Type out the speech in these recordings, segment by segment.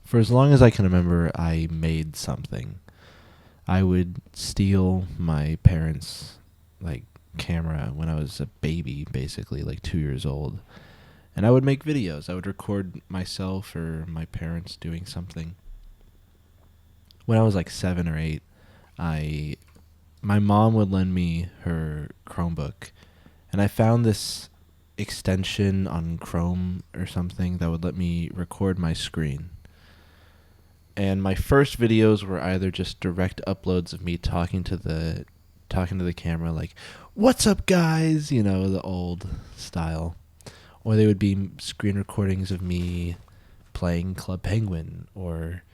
For as long as I can remember, I made something. I would steal my parents' like camera when I was a baby, basically like 2 years old, and I would make videos. I would record myself or my parents doing something. When I was like 7 or 8, I my mom would lend me her Chromebook, and I found this extension on Chrome or something that would let me record my screen. And my first videos were either just direct uploads of me talking to the camera like, "What's up, guys?" You know, the old style. Or they would be screen recordings of me playing Club Penguin or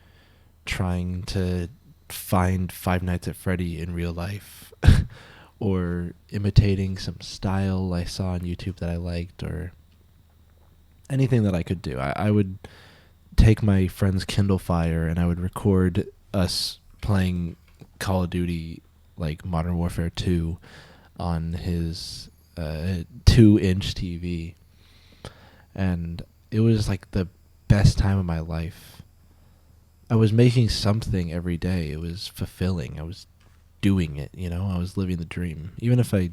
trying to find Five Nights at Freddy in real life or imitating some style I saw on YouTube that I liked or anything that I could do. I would take my friend's Kindle Fire and I would record us playing Call of Duty, like Modern Warfare 2, on his 2-inch TV. And it was like the best time of my life. I was making something every day. It was fulfilling. I was doing it, you know? I was living the dream. Even if I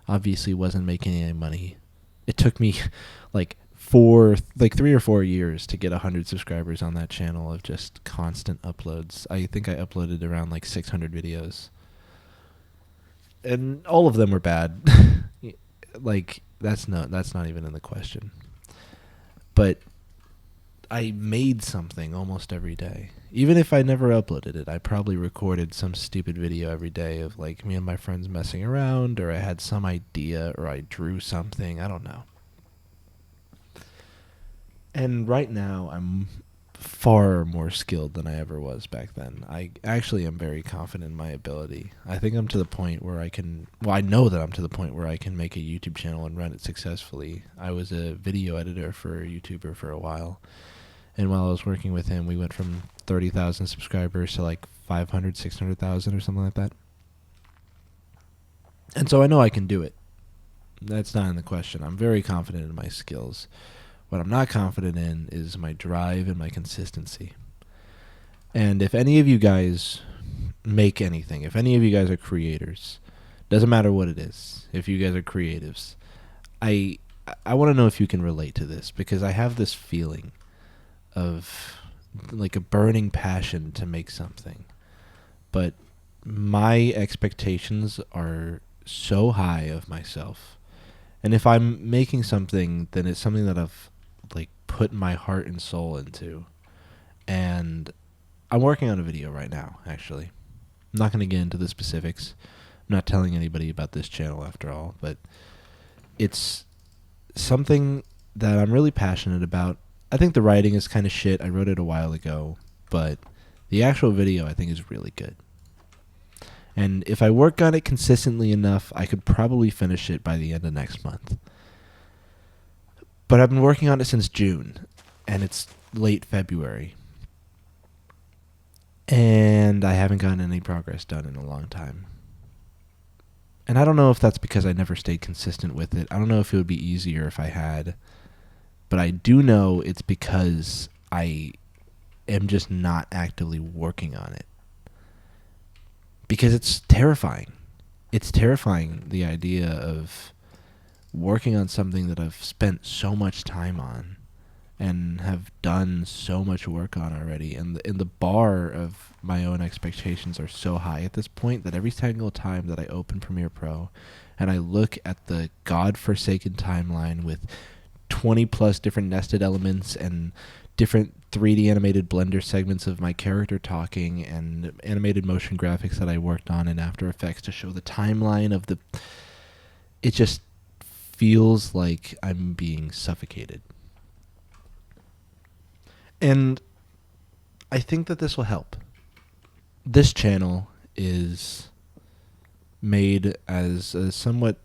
obviously wasn't making any money. It took me like 3 or 4 years to get 100 subscribers on that channel of just constant uploads. I think I uploaded around like 600 videos. And all of them were bad. Like that's not even in the question. But I made something almost every day. Even if I never uploaded it, I probably recorded some stupid video every day of like me and my friends messing around, or I had some idea, or I drew something. I don't know. And right now, I'm far more skilled than I ever was back then. I actually am very confident in my ability. I think I'm to the point where I know that I'm to the point where I can make a YouTube channel and run it successfully. I was a video editor for a YouTuber for a while. And while I was working with him, we went from 30,000 subscribers to like 500, 600,000 or something like that. And so I know I can do it. That's not in the question. I'm very confident in my skills. What I'm not confident in is my drive and my consistency. And if any of you guys make anything, if any of you guys are creators, doesn't matter what it is, if you guys are creatives, I want to know if you can relate to this, because I have this feeling of like a burning passion to make something. But my expectations are so high of myself. And if I'm making something, then it's something that I've like put my heart and soul into. And I'm working on a video right now, actually. I'm not going to get into the specifics. I'm not telling anybody about this channel after all, but it's something that I'm really passionate about. I think the writing is kind of shit. I wrote it a while ago, but the actual video I think is really good. And if I work on it consistently enough, I could probably finish it by the end of next month. But I've been working on it since June, and it's late February. And I haven't gotten any progress done in a long time. And I don't know if that's because I never stayed consistent with it. I don't know if it would be easier if I had. But I do know it's because I am just not actively working on it. Because it's terrifying. It's terrifying, the idea of working on something that I've spent so much time on and have done so much work on already. And the bar of my own expectations are so high at this point that every single time that I open Premiere Pro and I look at the godforsaken timeline with 20 plus different nested elements and different 3D animated Blender segments of my character talking and animated motion graphics that I worked on in After Effects to show the timeline of it just feels like I'm being suffocated. And I think that this will help. This channel is made as a somewhat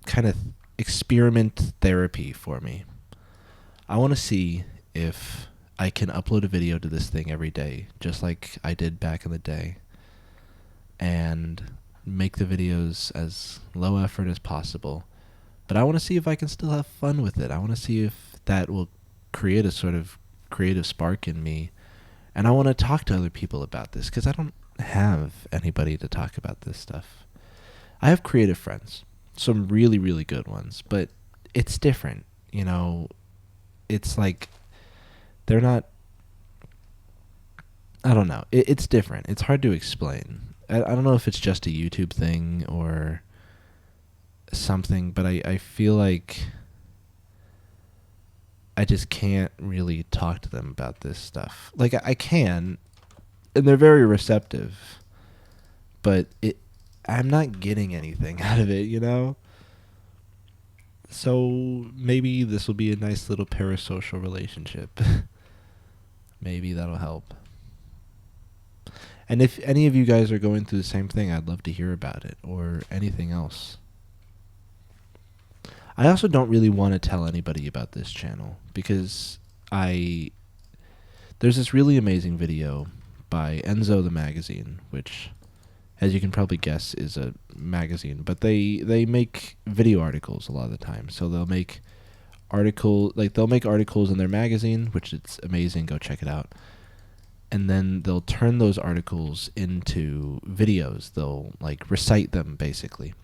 kind of experiment therapy for me. I want to see if I can upload a video to this thing every day, just like I did back in the day, and make the videos as low effort as possible. But I want to see if I can still have fun with it. I want to see if that will create a sort of creative spark in me And I want to talk to other people about this because I don't have anybody to talk about this stuff. I have creative friends, some really, really good ones, but it's different. You know, it's like they're not, I don't know. It's different. It's hard to explain. I don't know if it's just a YouTube thing or something, but I feel like I just can't really talk to them about this stuff. Like, I can, and they're very receptive, but I'm not getting anything out of it, you know? So maybe this will be a nice little parasocial relationship. Maybe that'll help. And if any of you guys are going through the same thing, I'd love to hear about it, or anything else. I also don't really want to tell anybody about this channel because there's this really amazing video by Enzo the Magazine, which, as you can probably guess, is a magazine, but they make video articles a lot of the time. So they'll make articles in their magazine, which it's amazing. Go check it out. And then they'll turn those articles into videos. They'll like recite them basically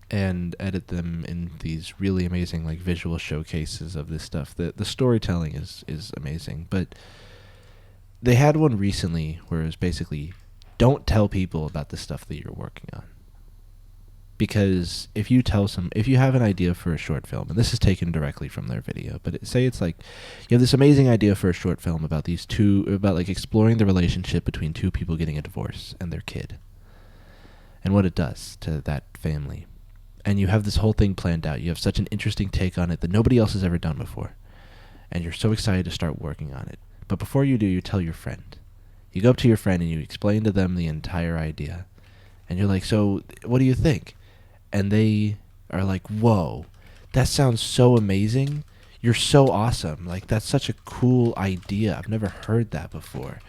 and edit them in these really amazing like visual showcases of this stuff. The storytelling is amazing. But they had one recently where it was basically, don't tell people about the stuff that you're working on. Because if you have an idea for a short film, and this is taken directly from their video, but say it's like you have this amazing idea for a short film about like exploring the relationship between two people getting a divorce and their kid, and what it does to that family, and you have this whole thing planned out. You have such an interesting take on it that nobody else has ever done before, and you're so excited to start working on it. But before you do, you tell your friend. You go up to your friend and you explain to them the entire idea, and you're like, "So, what do you think?" And they are like, whoa, that sounds so amazing. You're so awesome. Like, that's such a cool idea. I've never heard that before.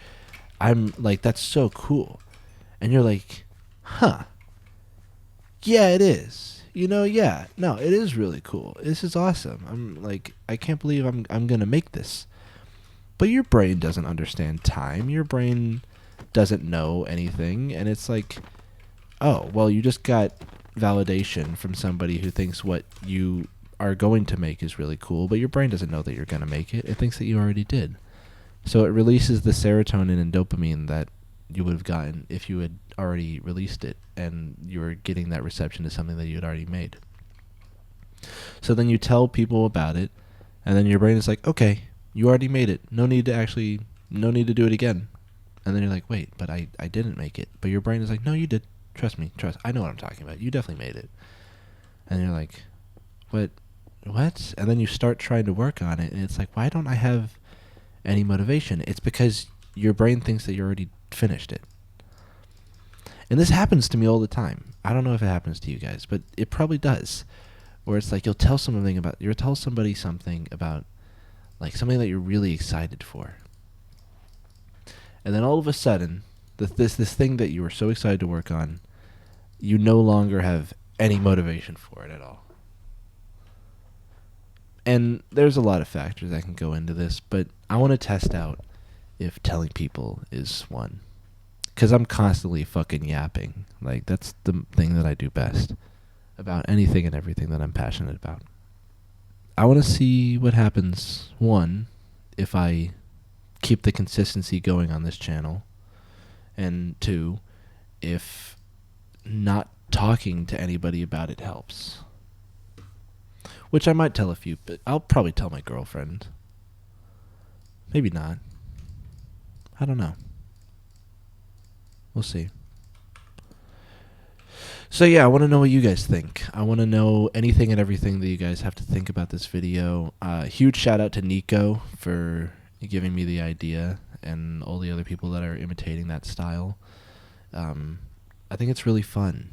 I'm like, that's so cool. And you're like, huh. Yeah, it is. You know, yeah. No, it is really cool. This is awesome. I'm like, I can't believe I'm going to make this. But your brain doesn't understand time. Your brain doesn't know anything. And it's like, oh, well, you just got validation from somebody who thinks what you are going to make is really cool, but your brain doesn't know that you're going to make it. It thinks that you already did. So it releases the serotonin and dopamine that you would have gotten if you had already released it and you were getting that reception to something that you had already made. So then you tell people about it, and then your brain is like, okay, you already made it. No need to do it again. And then you're like, wait, but I didn't make it. But your brain is like, no, you did. Trust me. I know what I'm talking about. You definitely made it. And you're like, what? And then you start trying to work on it, and it's like, why don't I have any motivation? It's because your brain thinks that you already finished it. And this happens to me all the time. I don't know if it happens to you guys, but it probably does. Where it's like you'll tell somebody something about like something that you're really excited for. And then all of a sudden, this thing that you were so excited to work on, you no longer have any motivation for it at all. And there's a lot of factors that can go into this, but I want to test out if telling people is one. Because I'm constantly fucking yapping. Like, that's the thing that I do best about anything and everything that I'm passionate about. I want to see what happens, one, if I keep the consistency going on this channel, and two, if not talking to anybody about it helps. Which I might tell a few, but I'll probably tell my girlfriend. Maybe not. I don't know. We'll see. So yeah, I want to know what you guys think. I want to know anything and everything that you guys have to think about this video. Huge shout out to Nico for giving me the idea and all the other people that are imitating that style. I think it's really fun.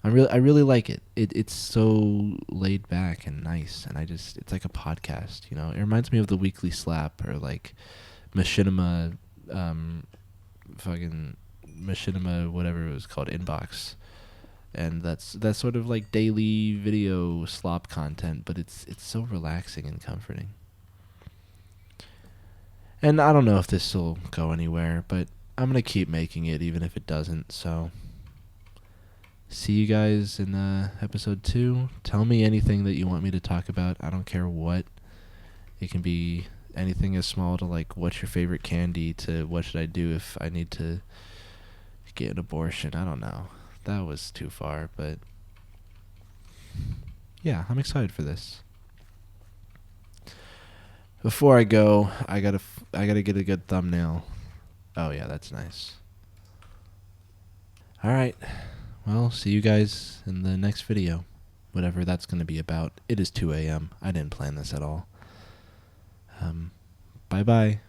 I really like it. It's so laid back and nice, and it's like a podcast, you know. It reminds me of the Weekly Slap or like Machinima, fucking Machinima, whatever it was called, Inbox, and that's sort of like daily video slop content, but it's so relaxing and comforting. And I don't know if this will go anywhere, but I'm going to keep making it even if it doesn't. So see you guys in episode 2. Tell me anything that you want me to talk about. I don't care what. It can be anything as small to like what's your favorite candy to what should I do if I need to get an abortion. I don't know. That was too far, but yeah, I'm excited for this. Before I go, I gotta get a good thumbnail. Oh yeah, that's nice. All right. Well, see you guys in the next video, whatever that's gonna be about. It is 2 a.m. I didn't plan this at all. Bye bye.